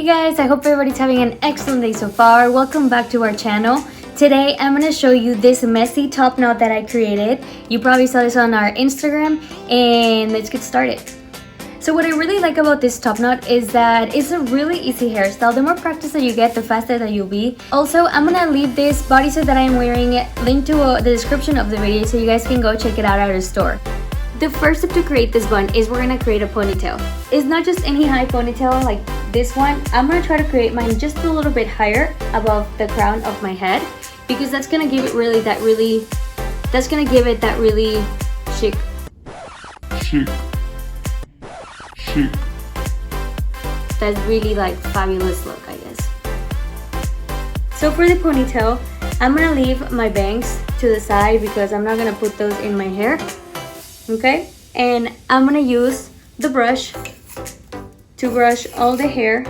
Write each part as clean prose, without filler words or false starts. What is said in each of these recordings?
guys, I hope everybody's having an excellent day so far. Welcome back to our channel. Today I'm going to show you this messy top knot that I created. You probably saw this on our Instagram, and let's get started. So what I really like about this top knot is that it's a really easy hairstyle. The more practice that you get, the faster that you'll be. Also, I'm going to leave this bodysuit that I'm wearing linked to the description of the video so you guys can go check it out at our store. The first step to create this bun is we're gonna create a ponytail. It's not just any high ponytail like this one. I'm gonna try to create mine just a little bit higher above the crown of my head because that's gonna give it that really chic. That's really like fabulous look, I guess. So for the ponytail, I'm gonna leave my bangs to the side because I'm not gonna put those in my hair. Okay, and I'm gonna use the brush to brush all the hair.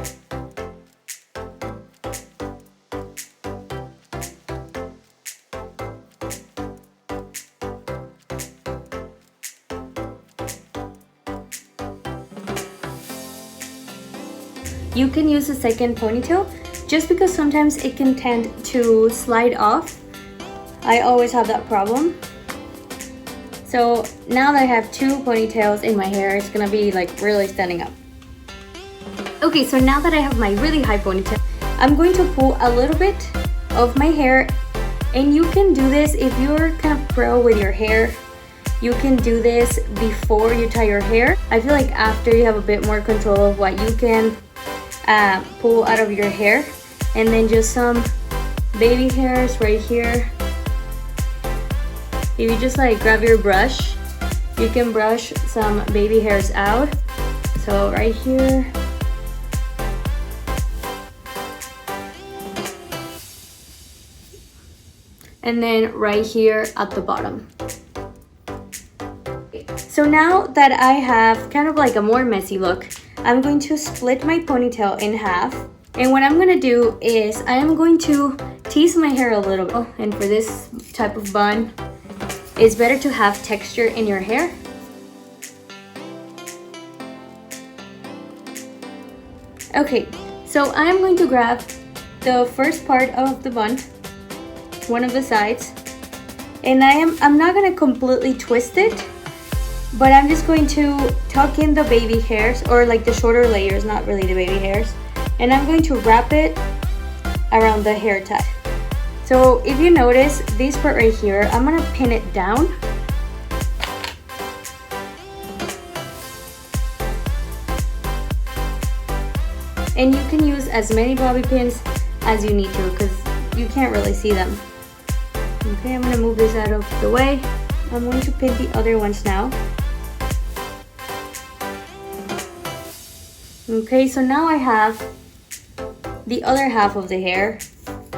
You can use a second ponytail just because sometimes it can tend to slide off. I always have that problem. So now that I have two ponytails in my hair, it's gonna be like really standing up. Okay, so now that I have my really high ponytail, I'm going to pull a little bit of my hair, and you can do this if you're kind of pro with your hair. You can do this before you tie your hair. I feel like after you have a bit more control of what you can pull out of your hair, and then just some baby hairs right here. If you just like grab your brush, you can brush some baby hairs out. So right here. And then right here at the bottom. So now that I have kind of like a more messy look, I'm going to split my ponytail in half. And what I'm gonna do is I am going to tease my hair a little bit. And for this type of bun, it's better to have texture in your hair. Okay, so I'm going to grab the first part of the bun, one of the sides, and I'm not gonna completely twist it, but I'm just going to tuck in the baby hairs, or like the shorter layers, not really the baby hairs, and I'm going to wrap it around the hair tie. So if you notice this part right here, I'm gonna pin it down. And you can use as many bobby pins as you need to because you can't really see them. Okay, I'm gonna move this out of the way. I'm going to pin the other ones now. Okay, so now I have the other half of the hair,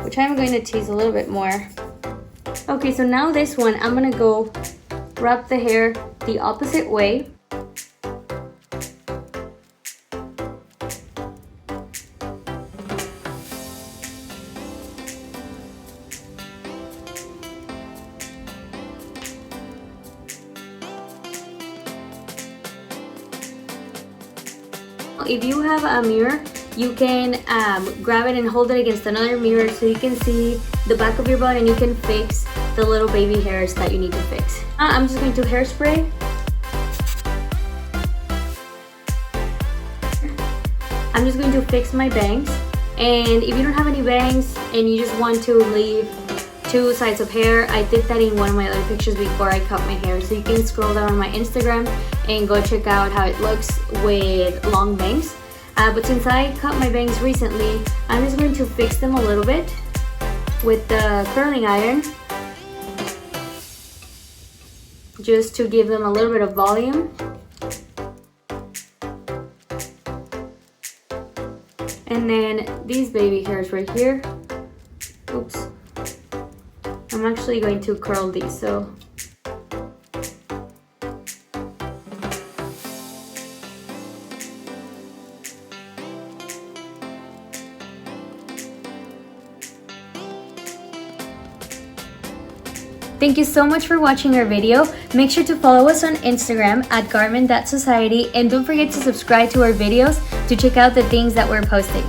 which I'm going to tease a little bit more. Okay, so now this one, I'm gonna go wrap the hair the opposite way. If you have a mirror, you can grab it and hold it against another mirror so you can see the back of your bun and you can fix the little baby hairs that you need to fix. I'm just going to hairspray. I'm just going to fix my bangs, and if you don't have any bangs and you just want to leave two sides of hair, I did that in one of my other pictures before I cut my hair, so you can scroll down on my Instagram and go check out how it looks with long bangs. But since I cut my bangs recently, I'm just going to fix them a little bit with the curling iron, just to give them a little bit of volume. And then these baby hairs right here, oops, I'm actually going to curl these, so thank you so much for watching our video. Make sure to follow us on Instagram at garment.society, and don't forget to subscribe to our videos to check out the things that we're posting.